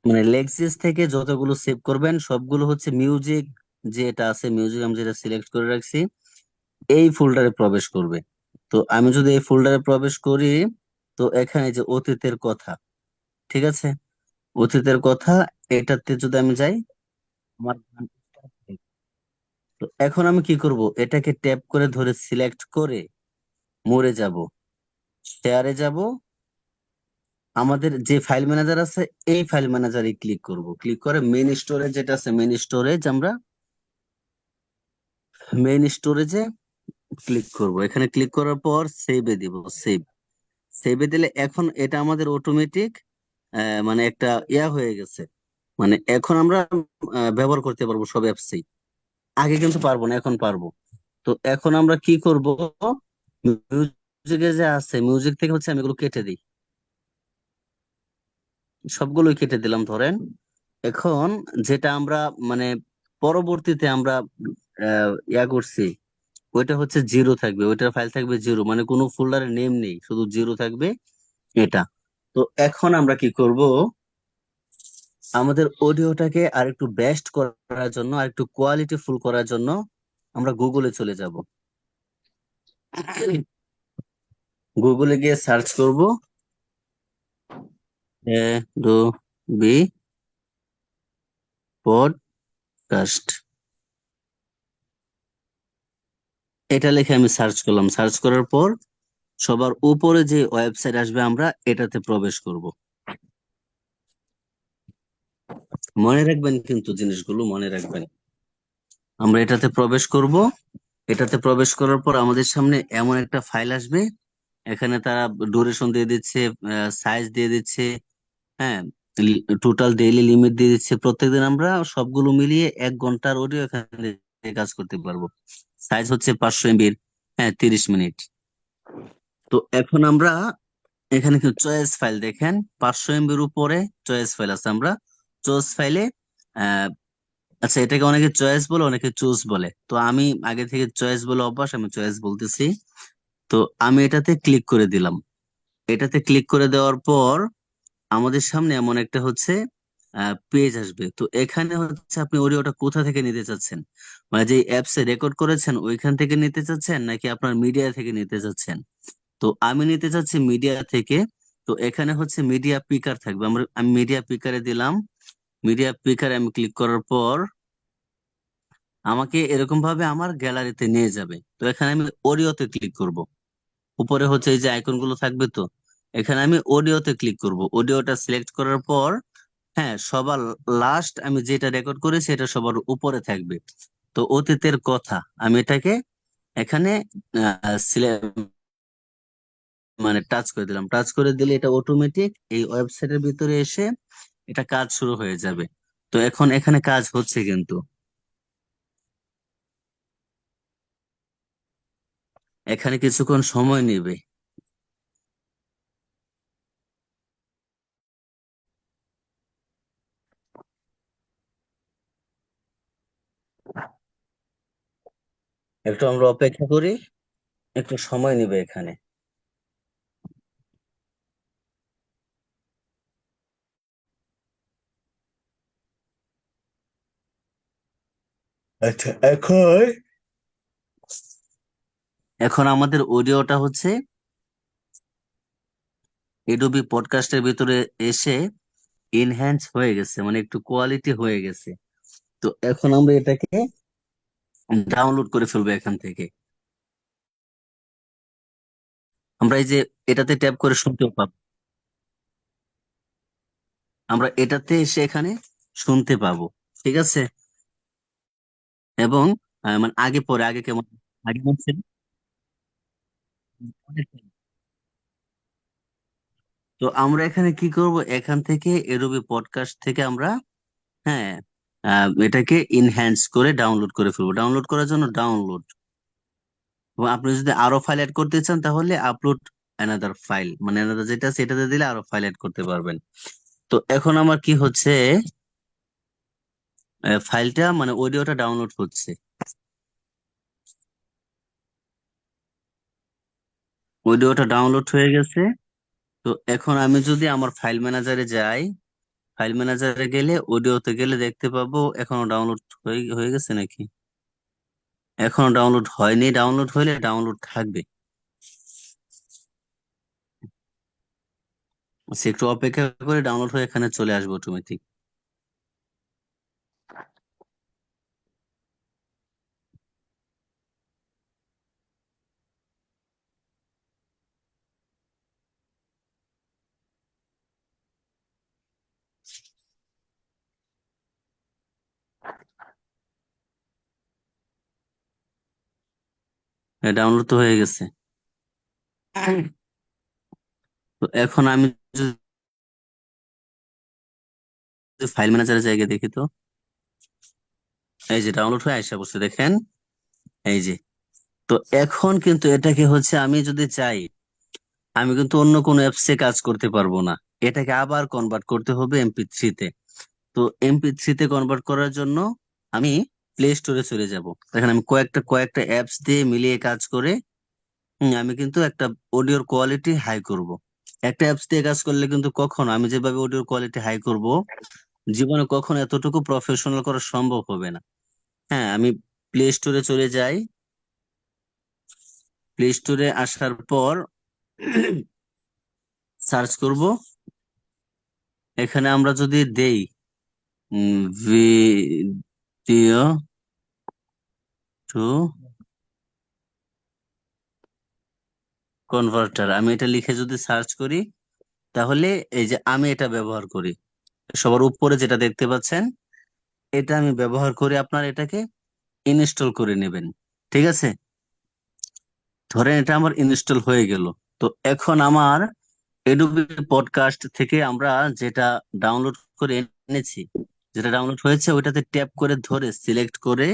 মানে লেক্সিস থেকে যতগুলো সেভ করবেন সবগুলো হচ্ছে মিউজিক, যেটা আছে মিউজিক আমি যেটা সিলেক্ট করে রাখছি এই ফোল্ডারে প্রবেশ করবে। তো আমি যদি এই ফোল্ডারে প্রবেশ করি, তো এখানে যে অতীতের কথা, ঠিক আছে, অতীতের কথা, এটাতে যদি আমি যাই, আমার তো এখন আমি কি করব, এটাকে ট্যাপ করে ধরে সিলেক্ট করে মোরে যাব, শেয়ারে যাব, আমাদের যে ফাইল ম্যানেজার আছে এই ফাইল ম্যানেজারে ক্লিক করব, ক্লিক করে মেইন স্টোরেজ যেটা আছে মেইন স্টোরেজ, আমরা মেইন স্টোরেজে ক্লিক করব। এখানে ক্লিক করার পর সেভে দিব, সেভ। সেভে দিলে এখন এটা আমাদের অটোমেটিক মানে একটা ইয়া হয়ে গেছে, মানে এখন আমরা ব্যবহার করতে পারবো সব অ্যাপসেই। আগে কিন্তু পারবো না, এখন পারবো। তো এখন আমরা কি করব, মিউজিকে যে আছে মিউজিক থেকে হচ্ছে আমি এগুলো কেটে দিই, সবগুলোই কেটে দিলাম ধরেন। এখন যেটা আমরা মানে পরবর্তীতে আমরা ইয়া করছি, ওইটা হচ্ছে জিরো থাকবে, ওইটার ফাইল থাকবে জিরো, মানে কোনো ফোল্ডারের নেম নেই, শুধু জিরো থাকবে এটা। তো এখন আমরা কি করব, আমাদের অডিওটাকে আর একটু বেস্ট করার জন্য, আর একটু কোয়ালিটি ফুল করার জন্য আমরা গুগলে চলে যাব। গুগলে গিয়ে সার্চ করব অ্যাডোবি পডকাস্ট, এটা লিখে আমি সার্চ করলাম। সার্চ করার পর সবার উপরে যে ওয়েবসাইট আসবে আমরা এটাতে প্রবেশ করব। মনে রাখবেন কিন্তু জিনিসগুলো মনে রাখবেন। আমরা এটাতে প্রবেশ করব। এটাতে প্রবেশ করার পর আমাদের সামনে এমন একটা ফাইল আসবে, এখানে তারা ডিউরেশন দিয়ে দিচ্ছে, সাইজ দিয়ে দিচ্ছে, হ্যাঁ টোটাল ডেইলি লিমিট দিয়ে দিচ্ছে। প্রত্যেকদিন আমরা সবগুলো মিলিয়ে 1 ঘন্টার অডিও এখানে কাজ করতে পারবো। সাইজ হচ্ছে 500 MB, হ্যাঁ 30 মিনিট। তো এখন আমরা এখানে কিন্তু চয়েস ফাইল দেখেন, 500 MB উপরে চয়েস ফাইল আছে। আমরা চয়েস ফাইলে আচ্ছা, এটাকে অনেকে চয়েস বলে অনেকে চুজ বলে, তো আমি আগে থেকে চয়েস বলে অভ্যাস, আমি চয়েস বলতেছি। তো আমি এটাতে ক্লিক করে দিলাম। এটাতে ক্লিক করে দেওয়ার পর আমাদের সামনে এমন একটা হচ্ছে পেজ আসবে। তো এখানে হচ্ছে আপনি অডিওটা কোথা থেকে নিতে চাচ্ছেন, মানে যে অ্যাপসে রেকর্ড করেছেন ওইখান থেকে নিতে চাচ্ছেন নাকি আপনার মিডিয়া থেকে নিতে চাচ্ছেন। তো আমি নিতে চাচ্ছি মিডিয়া থেকে। তো এখানে হচ্ছে মিডিয়া পিকার থাকবে, আমি মিডিয়া পিকারে দিলাম। মিডিয়া পিকারে আমি ক্লিক করার পর আমাকে এরকম ভাবে আমার গ্যালারিতে নিয়ে যাবে। তো এখানে আমি অডিওতে ক্লিক করব। উপরে হচ্ছে এই যে আইকন গুলো থাকবে, তো এখানে আমি অডিওতে ক্লিক করব। অডিওটা সিলেক্ট করার পর হ্যাঁ সবার লাস্ট আমি যেটা রেকর্ড করেছি এটা সবার উপরে থাকবে। তো অতীতের কথা আমি এটাকে এখানে মানে টাচ করে দিলাম। টাচ করে দিলে এটা অটোমেটিক এই ওয়েবসাইটের ভিতরে এসে এটা কাজ শুরু হয়ে যাবে। তো এখন এখানে কাজ হচ্ছে কিন্তু, এখানে কিছুক্ষণ সময় নেবে। একটু আমরা অপেক্ষা করি, একটু সময় নিবে এখানে। আচ্ছা, এখন এখন আমাদের অডিওটা হচ্ছে এডোবি পডকাস্টের ভিতরে এসে এনহ্যান্স হয়ে গেছে, মানে একটু কোয়ালিটি হয়ে গেছে। তো এখন আমরা এটাকে ডাউনলোড করে ফেলবো এখান থেকে। আমরা এই যে এটাতে ট্যাপ করে শুনতেও পাবো, আমরা এটাতে এসে এখানে শুনতে পাবো। ঠিক আছে? এবং মানে আগে পরে আগে কেমন, আগে বলছেন তো আমরা এখানে কি করব, এখান থেকে এডোবি পডকাস্ট থেকে আমরা, হ্যাঁ, এটাকে ইনহ্যান্স করে ডাউনলোড করে ফেলবো। ডাউনলোড করার জন্য ডাউনলোড, এবং আপনি যদি আরো ফাইল অ্যাড করতে চান তাহলে আপলোড অ্যানাদার ফাইল, মানে another যেটা আছে সেটাতে দিলে আরো ফাইল অ্যাড করতে পারবেন। তো এখন আমার কি হচ্ছে, ফাইলটা মানে অডিওটা ডাউনলোড হচ্ছে, অডিওটা ডাউনলোড হয়ে গেছে। তো এখন আমি যদি আমার ফাইল ম্যানেজারে যাই, ফাইল ম্যানেজারে গেলে অডিওতে গেলে দেখতে পাবো এখনো ডাউনলোড হয়ে হয়ে গেছে নাকি, এখনো ডাউনলোড হয়নি। ডাউনলোড হলে ডাউনলোড থাকবে। আচ্ছা, একটু অপেক্ষা করে ডাউনলোড হয়ে এখানে চলে আসবো অটোমেটিক। ডাউনলোড তো হয়ে গেছে। তো এখন আমি যদি ফাইল ম্যানেজারের জায়গায় দেখি, তো এই যে ডাউনলোড হয়ে আসা বসে দেখেন, এই যে। তো এখন কিন্তু এটাকে হচ্ছে আমি যদি চাই, আমি কিন্তু অন্য কোনো অ্যাপসে কাজ করতে পারবো না, এটাকে আবার কনভার্ট করতে হবে MP3 তে। তো MP3 তে কনভার্ট করার জন্য আমি প্লে স্টোরে চলে যাব। দেখেন আমি কয়েকটা কয়েকটা অ্যাপস দিয়ে মিলিয়ে কাজ করে আমি কিন্তু একটা অডিওর কোয়ালিটি হাই করব। একটা অ্যাপস দিয়ে কাজ করলে কিন্তু কখনো আমি যেভাবে অডিওর কোয়ালিটি হাই করব, জীবনে কখনো এতটুকু প্রফেশনাল করা সম্ভব হবে না। হ্যাঁ, আমি প্লে স্টোরে চলে যাই। প্লে স্টোরে আসার পর সার্চ করব। এখানে আমরা যদি দেই ভিডিও টু কনভার্টার, আমি এটা লিখে যদি সার্চ করি, তাহলে এই যে আমি এটা ব্যবহার করি, সবার উপরে যেটা দেখতে পাচ্ছেন, এটা আমি ব্যবহার করে আপনার এটাকে ইনস্টল করে নেবেন। ঠিক আছে? ধরেন এটা আমার ইনস্টল হয়ে গেল। তো এখন আমার এডোবি পডকাস্ট থেকে আমরা যেটা ডাউনলোড করে এনেছি, যেটা ডাউনলোড হয়েছে ওইটাতে ট্যাপ করে ধরে সিলেক্ট করে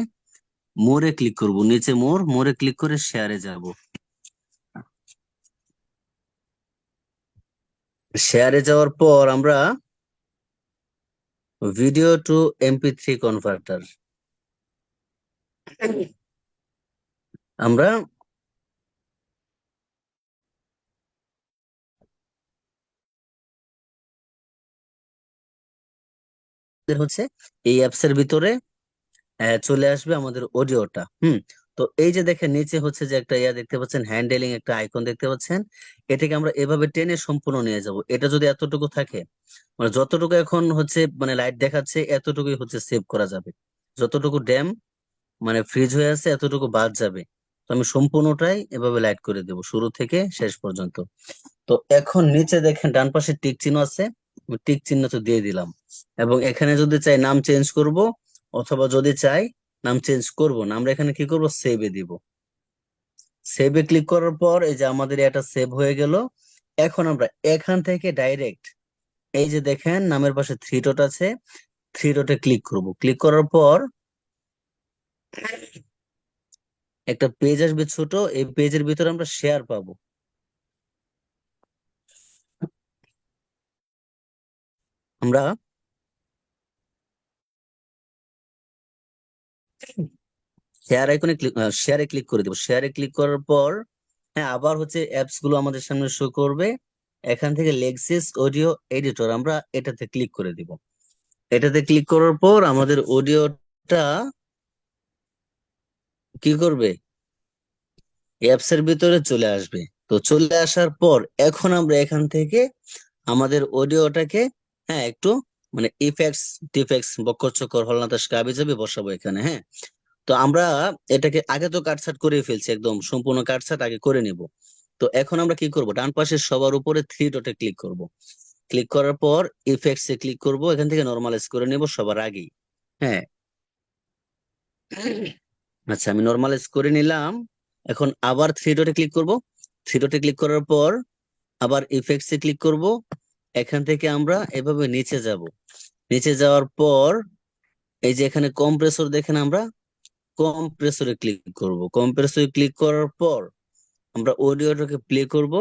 মোরে ক্লিক করব, নিচে মোরে ক্লিক করে শেয়ারে যাব। শেয়ারে যাওয়ার পর আমরা ভিডিও টু MP3 কনভার্টার, আমরা হচ্ছে এই অ্যাপস এর ভিতরে চলে আসবে আমাদের অডিওটা। তো এই যে দেখেন নিচে হচ্ছে যে একটা ইয়া দেখতে পাচ্ছেন, হ্যান্ডেলিং একটা আইকন দেখতে পাচ্ছেন, এটাকে আমরা এভাবে টেনে সম্পূর্ণ নিয়ে যাব। এটা যদি এতটুকু থাকে, মানে যতটুকু এখন হচ্ছে মানে লাইট দেখাচ্ছে এতটুকুই হচ্ছে সেভ করা যাবে। যতটুকু ড্যাম মানে ফ্রিজ হয়ে আছে এতটুকু বাদ যাবে। তো আমি সম্পূর্ণটাই এভাবে লাইট করে দেব শুরু থেকে শেষ পর্যন্ত। তো এখন নিচে দেখেন ডান পাশে টিক চিহ্ন আছে, আমি টিক চিহ্ন তো দিয়ে দিলাম। এবং এখানে যদি চাই নাম চেঞ্জ করব, অথবা যদি চাই নাম চেঞ্জ করব না, আমরা এখানে কি করব, সেভে দিব। সেভে ক্লিক করার পর এই যে আমাদের এটা সেভ হয়ে গেল। এখন আমরা এখান থেকে ডাইরেক্ট এই যে দেখেন নামের পাশে থ্রি ডট আছে, থ্রি ডটে ক্লিক করব। ক্লিক করার পর একটা পেজ আসবে ছোট, এই পেজের ভিতরে আমরা শেয়ার পাবো। আমরা শেয়ার আইকনে শেয়ারে ক্লিক করে দেবো। শেয়ারে ক্লিক করার পর হ্যাঁ আবার হচ্ছে অ্যাপস গুলো আমাদের সামনে শো করবে। এখান থেকে লেক্সিস অডিও এডিটর আমরা এটাতে ক্লিক করে দিব। এটাতে ক্লিক করার পর আমাদের অডিওটা কি করবে, অ্যাপস এর ভিতরে চলে আসবে। তো চলে আসার পর এখন আমরা এখান থেকে আমাদের অডিওটাকে হ্যাঁ একটু মানে ইফেক্টস টিফেক্টস বক্কর চক্কর হলনাতাস কাবি যাবে বসাবো এখানে। হ্যাঁ, তো আমরা এটাকে আগে তো কাটছাট করে ফেলছি, একদম সম্পূর্ণ কাটছাট আগে করে নিব। তো এখন আমরা কি করব, ডান পাশে সবার উপরে থ্রি ডটে ক্লিক করব। ক্লিক করার পর ইফেক্টস এ ক্লিক করব, এখান থেকে নরমালাইজ করে নেব সবার আগেই। হ্যাঁ, আচ্ছা আমি নরমালাইজ করে নিলাম। এখন আবার থ্রি ডটে ক্লিক করব। থ্রি ডটে ক্লিক করার পর আবার ইফেক্টস এ ক্লিক করব। এখান থেকে আমরা এভাবে নিচে যাব। নিচে যাওয়ার পর এই যে এখানে কম্প্রেসর দেখেন, আমরা কম্প্রেসরে ক্লিক করব। কম্প্রেসরে ক্লিক করার পর আমরা অডিওটাকে প্লে করব।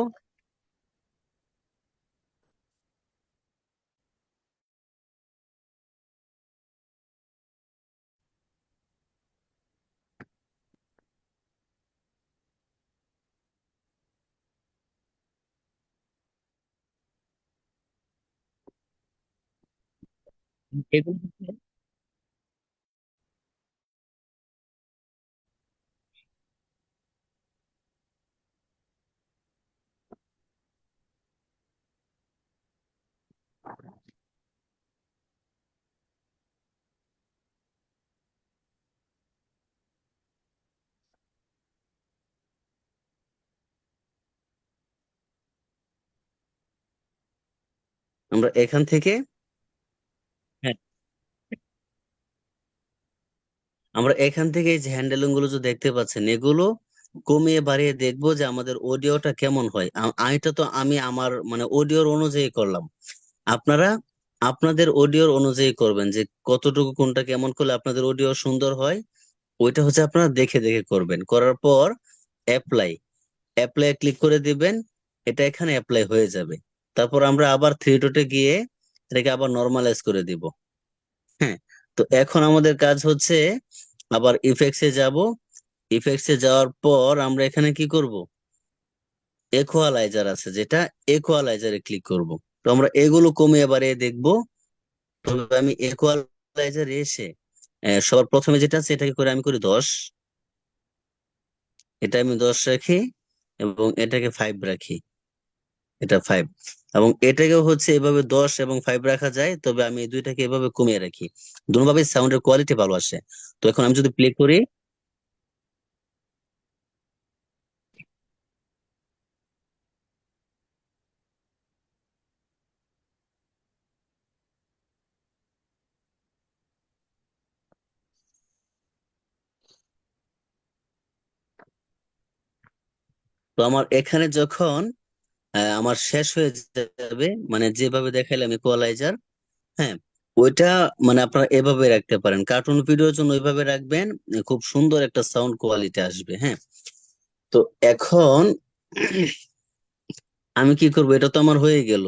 এগুলো হচ্ছে আমরা এখান থেকে হ্যাঁ আমরা এখান থেকে এই যে হ্যান্ডেলিং গুলো যে দেখতে পাচ্ছেন, এগুলো কমিয়ে বাড়িয়ে দেখবো যে আমাদের অডিওটা কেমন হয়। এটা তো আমি আমার মানে অডিওর অনুযায়ী করলাম। আপনারা আপনাদের অডিওর অনুযায়ী করবেন যে কতটুকু কোনটা কেমন করলে আপনাদের অডিও সুন্দর হয়। ওইটা হচ্ছে আপনারা দেখে দেখে করবেন। করার পর অ্যাপ্লাই অ্যাপ্লাই ক্লিক করে দিবেন। এটা এখানে অ্যাপ্লাই হয়ে যাবে। তারপর আমরা আবার থ্রি ডটে গিয়ে এটাকে আবার নর্মালাইজ করে দিব। হ্যাঁ, তো এখন আমাদের কাজ হচ্ছে আবার ইফেক্টসে যাব। ইফেক্টসে যাওয়ার পর আমরা এখানে কি করব, ইকুয়ালাইজার আছে যেটা, ইকুয়ালাইজারে ক্লিক করব। তো আমরা এগুলো কমিয়ে বাড়িয়ে দেখব। তবে আমি ইকুয়ালাইজারে এসে সবার প্রথমে যেটা আছে এটাকে করে আমি করি 10। এটা আমি 10 রাখি এবং এটাকে 5 রাখি। এটা 5 এবং এটাকেও হচ্ছে এভাবে 10 এবং 5 রাখা যায়, তবে আমি এই দুইটাকে এভাবে কমিয়ে রাখি। দুটোভাবে সাউন্ডের কোয়ালিটি ভালো আসে। তো এখন আমি যদি প্লে করি, তো আমার এখানে যখন আমার শেষ হয়ে যাবে, মানে যেভাবে দেখাইলাম ইকুয়ালাইজার, হ্যাঁ ওইটা মানে আপনারা এভাবে রাখতে পারেন। কার্টুন ভিডিওর জন্য ওইভাবে রাখবেন, খুব সুন্দর একটা সাউন্ড কোয়ালিটি আসবে। হ্যাঁ, তো এখন আমি কি করবো, এটা তো আমার হয়ে গেল।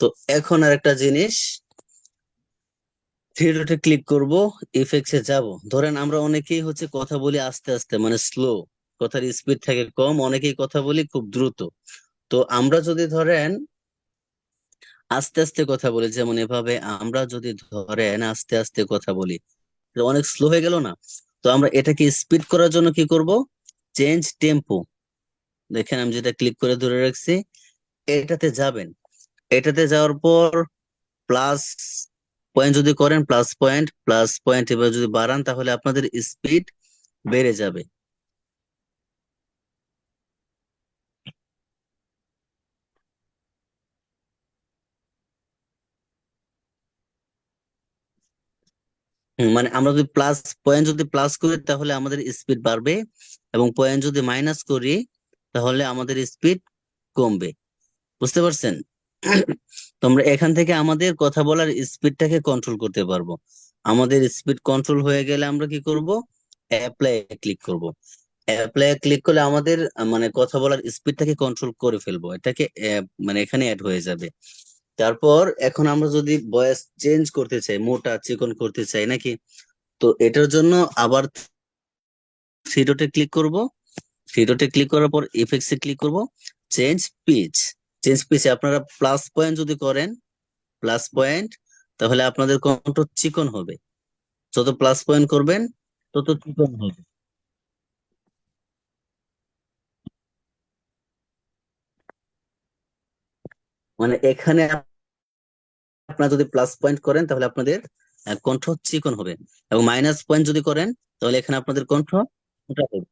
তো এখন আর একটা জিনিস, থ্রি ডটে ক্লিক করব, ইফেক্টসে যাব। ধরেন আমরা অনেকেই হচ্ছে কথা বলি আস্তে আস্তে মানে স্লো, কথার স্পিড থাকে কম, অনেকেই কথা বলি খুব দ্রুত। তো আমরা যদি ধরেন আস্তে আস্তে কথা বলি, যেমন এভাবে আমরা যদি ধরেন আস্তে আস্তে কথা বলি, এটা অনেক স্লো হয়ে গেল না? তো আমরা এটাকে স্পিড করার জন্য কি করব, চেঞ্জ টেম্পো, দেখেন আমি যেটা ক্লিক করে ধরে রাখছি, এটাতে যাবেন। এটাতে যাওয়ার পর প্লাস পয়েন্ট যদি করেন, প্লাস পয়েন্ট এবার যদি বাড়ান তাহলে আপনাদের স্পিড বেড়ে যাবে। মানে আমরা যদি পয়েন্ট যদি প্লাস করি তাহলে আমাদের স্পিড বাড়বে, এবং পয়েন্ট যদি মাইনাস করি তাহলে আমাদের স্পিড কমবে। বুঝতে পারছেন? তো আমরা এখান থেকে আমাদের কথা বলার স্পিডটাকে কন্ট্রোল করতে পারবো। আমাদের স্পিড কন্ট্রোল হয়ে গেলে আমরা কি করব, অ্যাপ্লাই ক্লিক করব। অ্যাপ্লাই ক্লিক করলে আমাদের মানে কথা বলার স্পিডটাকে কন্ট্রোল করে ফেলবো, এটাকে মানে এখানে অ্যাড হয়ে যাবে। তারপর এখন আমরা যদি ভয়েস চেঞ্জ করতে চাই, মোটা চিকন করতে চাই নাকি, তো এটার জন্য আবার থ্রি ডটে ক্লিক করব। থ্রি ডটে ক্লিক করার পর ইফেক্টস এ ক্লিক করব, চেঞ্জ পিচ। চেঞ্জ পিচে আপনারা প্লাস পয়েন্ট যদি করেন, প্লাস পয়েন্ট, তাহলে আপনাদের কণ্ঠ চিকন হবে। যত প্লাস পয়েন্ট করবেন তত চিকন হবে। মানে এখানে আপনারা যদি প্লাস পয়েন্ট করেন তাহলে আপনাদের কণ্ঠ চিকন হবে, এবং মাইনাস পয়েন্ট যদি করেন তাহলে এখানে আপনাদের কণ্ঠ মোটা হবে।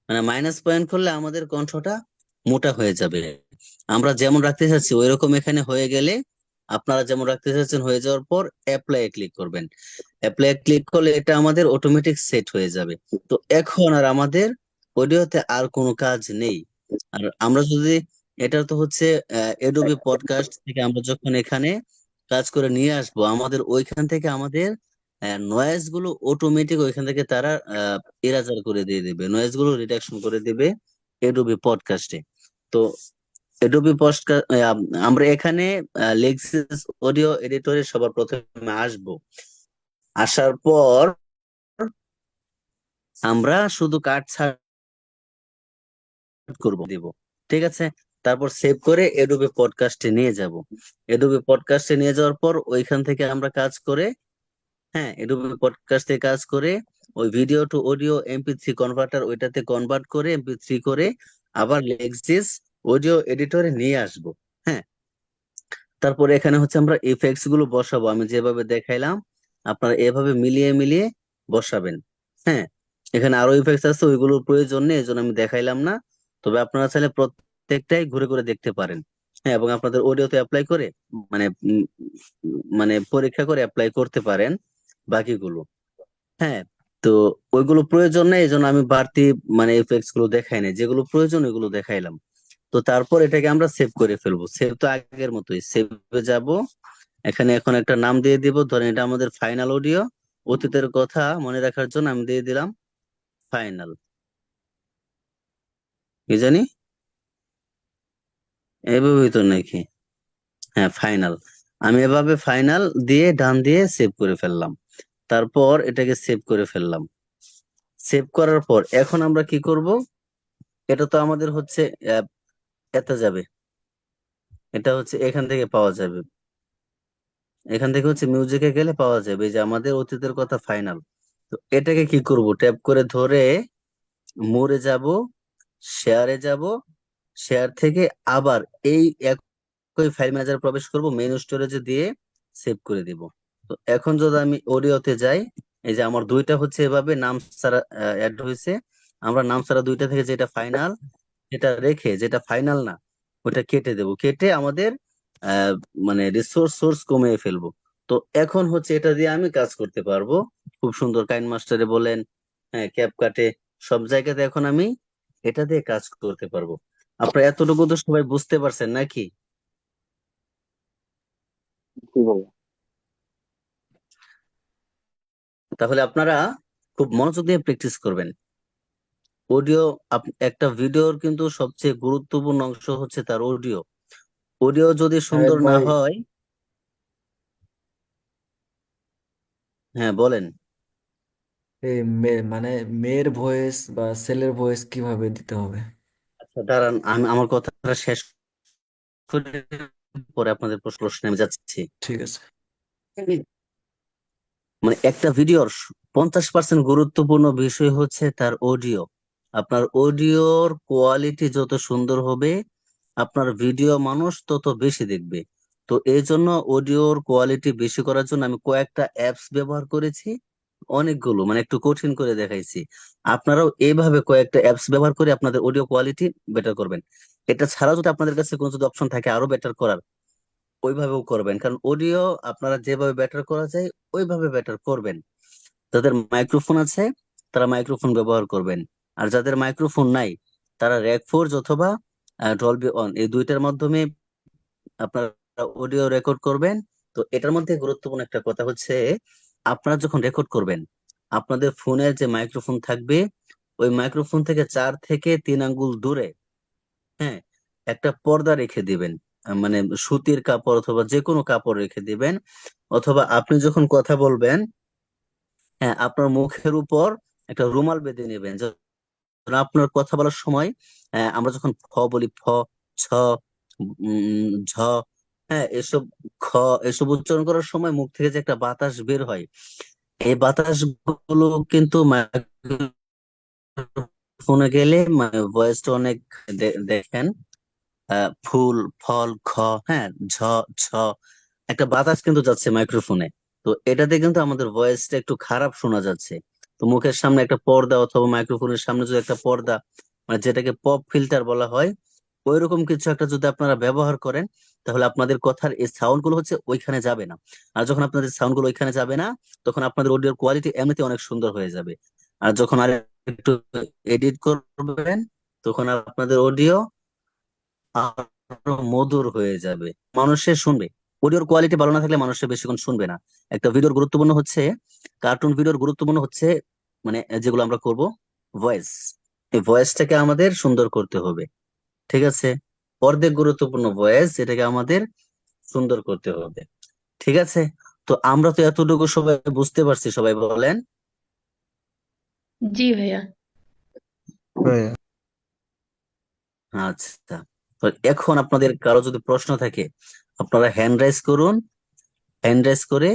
মানে মাইনাস পয়েন্ট করলে আমাদের কণ্ঠটা মোটা হয়ে যাবে। আমরা যেমন রাখতে চাচ্ছি ওই রকম এখানে হয়ে গেলে, আপনারা যেমন রাখতে চাচ্ছেন হয়ে যাওয়ার পর অ্যাপ্লাই ক্লিক করবেন। অ্যাপ্লাই ক্লিক করলে এটা আমাদের অটোমেটিক সেট হয়ে যাবে। তো এখন আর আমাদের অডিওতে আর কোনো কাজ নেই। আর আমরা যদি, এটা তো হচ্ছে এডোবি পডকাস্ট থেকে আমরা যখন এখানে কাজ করে নিয়ে আসবো, আমাদের ওইখান থেকে আমাদের নয়েজ গুলো অটোমেটিক ওইখান থেকে তারা এরাজার করে দিয়ে দিবে, নয়েজ গুলো রিডাকশন করে দিবে এডোবি পডকাস্টে। তো এডোবি পডকাস্ট আমরা এখানে লেক্সিস অডিও এডিটরে সবার প্রথমে আসবো। আসার পর আমরা শুধু কাট ছাড় করব দিব, ঠিক আছে। তারপর সেভ করে এডোবি পডকাস্টে নিয়ে যাব। এডোবি পডকাস্টে নিয়ে যাওয়ার পর ওইখান থেকে আমরা কাজ করে, হ্যাঁ, এডোবি পডকাস্ট থেকে কাজ করে ওই video two audio MP3 converter ওইটাতে কনভার্ট করে এমপি3 করে আবার লেক্সিস অডিও এডিটরে নিয়ে আসব। হ্যাঁ, তারপরে এখানে হচ্ছে আমরা ইফেক্টস গুলো বসাবো, আমি যেভাবে দেখাইলাম আপনারা এভাবে মিলিয়ে মিলিয়ে বসাবেন। হ্যাঁ, এখানে আরো ইফেক্টস আছে, ওইগুলোর প্রয়োজন নেই, এই জন্য আমি দেখাইলাম না। তবে আপনারা চাইলে প্রত্যেকটাই ঘুরে ঘুরে দেখতে পারেন। হ্যাঁ, এবং আপনাদের অডিওতে অ্যাপ্লাই করে, মানে মানে পরীক্ষা করে অ্যাপ্লাই করতে পারেন বাকিগুলো। হ্যাঁ, তো ওইগুলো প্রয়োজন নেই, এই জন্য আমি বাড়তি মানে ইফেক্টস গুলো দেখাই নাই, যেগুলো প্রয়োজন ওইগুলো দেখাইলাম। তো তারপর এটাকে আমরা সেভ করে ফেলবো। সেভ তো আগের মতোই, সেভে যাব। এখানে এখন একটা নাম দিয়ে দিব, ধরেন এটা আমাদের ফাইনাল অডিও। অতীতের কথা মনে রাখার জন্য আমি দিয়ে দিলাম ফাইনাল। কি জানি এভাবেই তো নাকি? হ্যাঁ, ফাইনাল। আমি এভাবে ফাইনাল দিয়ে ডান দিয়ে সেভ করে ফেললাম। তারপর এটাকে সেভ করে ফেললাম। সেভ করার পর এখন আমরা কি করব? এটা তো আমাদের হচ্ছে এতে যাবে, এটা হচ্ছে এখান থেকে পাওয়া যাবে। এখান থেকে হচ্ছে মিউজিকে গেলে পাওয়া যাবে এই যে আমাদের অতীতের কথা ফাইনাল। তো এটাকে কি করব? ট্যাপ করে ধরে মোরে যাব, শেয়ারে যাব, শেয়ার থেকে আবার এই একই ফাইল ম্যানেজার প্রবেশ করব, মেইন স্টোরেজে দিয়ে সেভ করে দিব। তো এখন যদি আমি অডিওতে যাই, এই যে আমার দুইটা হচ্ছে এভাবে নাম ছাড়া অ্যাড হয়েছে। আমরা নাম ছাড়া দুইটা থেকে যেটা ফাইনাল সেটা রেখে, যেটা ফাইনাল না ওটা কেটে দেব, কেটে আমাদের আহ মানে রিসোর্স সোর্স কমিয়ে ফেলবো। তো এখন হচ্ছে এটা দিয়ে আমি কাজ করতে পারবো খুব সুন্দর। কাইন মাস্টারে বলেন, হ্যাঁ, ক্যাপকাটে, সব জায়গাতে এখন আমি এটা দিয়ে কাজ করতে পারবো। আপনারা এতটুকু তো সবাই বুঝতে পারছেন নাকি? কি বলবো? তাহলে আপনারা খুব মনোযোগ দিয়ে প্র্যাকটিস করবেন। অডিও, একটা ভিডিওর কিন্তু সবচেয়ে গুরুত্বপূর্ণ অংশ হচ্ছে তার অডিও। অডিও যদি সাহেব সুন্দর না ভাই, হয়, হ্যাঁ বলেন। এই মানে মেয়ের ভয়েস বা ছেলের ভয়েস কিভাবে দিতে হবে? আচ্ছা দাঁড়ান, আমি আমার কথাটা শেষ করে পরে আপনাদের প্রশ্নে আমি যাচ্ছি। ঠিক আছে। মানে একটা ভিডিওর 50% গুরুত্বপূর্ণ বিষয় হচ্ছে তার অডিও। আপনার অডিওর কোয়ালিটি যত সুন্দর হবে আপনার ভিডিও মানুষ তত বেশি দেখবে। তো এই জন্য অডিওর কোয়ালিটি বেশি করার জন্য আমি কয়েকটা অ্যাপস ব্যবহার করেছি, অনেকগুলো, মানে একটু কঠিন করে দেখাইছি। আপনারাও এইভাবে কয়েকটা অ্যাপস ব্যবহার করে আপনাদের অডিও কোয়ালিটি বেটার করবেন। এটা ছাড়াও যদি আপনাদের কাছে কোনো যদি অপশন থাকে আরো বেটার করার, ওইভাবেও করবেন, কারণ অডিও আপনারা যেভাবে বেটার করা যায় ওইভাবে বেটার করবেন। যাদের মাইক্রোফোন আছে তারা মাইক্রোফোন ব্যবহার করবেন, আর যাদের মাইক্রোফোন নাই তারা র্যাক ফোর্জ অথবা ডলবি অন, এই দুইটার মাধ্যমে আপনারা অডিও রেকর্ড করবেন। তো এটার মধ্যে গুরুত্বপূর্ণ একটা কথা হচ্ছে, আপনারা যখন রেকর্ড করবেন আপনাদের ফোনের যে মাইক্রোফোন থাকবে ওই মাইক্রোফোন থেকে 4 থেকে 3 আঙ্গুল দূরে, হ্যাঁ, একটা পর্দা রেখে দিবেন। মানে সুতির কাপড় অথবা যে কোনো কাপড় রেখে দিবেন, অথবা আপনি যখন কথা বলবেন, হ্যাঁ, আপনার মুখের উপর একটা রুমাল বেঁধে নেবেন, যেন আপনার কথা বলার সময় আমরা যখন ফ বলি, ফ, ছ, ঝ, হ্যাঁ, এসব, খ, এসব উচ্চারণ করার সময় মুখ থেকে যে একটা বাতাস বের হয়, এই বাতাস গুলো কিন্তু মাইক্রোফোনে গেলে ভয়েসটা অনেক দেখেন, ফুল, ফল, খ, হ্যাঁ, ঝ, ছ, একটা বাতাস কিন্তু যাচ্ছে মাইক্রোফোনে। তো এটাতে কিন্তু আমাদের ভয়েসটা একটু খারাপ শোনা যাচ্ছে। তো মুখের সামনে একটা পর্দা অথবা মাইক্রোফোনের সামনে যদি একটা পর্দা, মানে যেটাকে পপ ফিল্টার বলা হয়, ওইরকম কিছু একটা যদি আপনারা ব্যবহার করেন, তাহলে আপনাদের কথার এই সাউন্ড গুলো হচ্ছে ওইখানে যাবে না। আর যখন আপনাদের সাউন্ড গুলো ওইখানে যাবে না, তখন আপনাদের অডিওর কোয়ালিটি এমনিতে অনেক সুন্দর হয়ে যাবে। আর যখন আর একটু এডিট করবেন, তখন আপনাদের অডিও আরো মধুর হয়ে যাবে, মানুষে শুনবে। অডিওর কোয়ালিটি ভালো না থাকলে মানুষে বেশিক্ষণ শুনবে না। একটা ভিডিওর গুরুত্বপূর্ণ হচ্ছে, কার্টুন ভিডিওর গুরুত্বপূর্ণ হচ্ছে, মানে যেগুলো আমরা করব, ভয়েস, এই ভয়েসটাকে আমাদের সুন্দর করতে হবে। ঠিক আছে, অর্ধেক গুরুত্বপূর্ণ ভয়েস, এটাকে আমাদের সুন্দর করতে হবে। ঠিক আছে, তো আমরা তো এতটুকু সবাই বুঝতে পারছি, সবাই বলেন। জি ভাইয়া। ভাইয়া আচ্ছা, তো এখন আপনাদের কারো যদি প্রশ্ন থাকে, আপনারা হ্যান্ড রাইজ করুন। হ্যান্ড রাইজ করে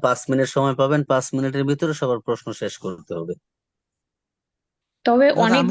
5 মিনিট সময় পাবেন, 5 মিনিটের ভিতরে সবার প্রশ্ন শেষ করতে হবে। তবে দাদা অনেক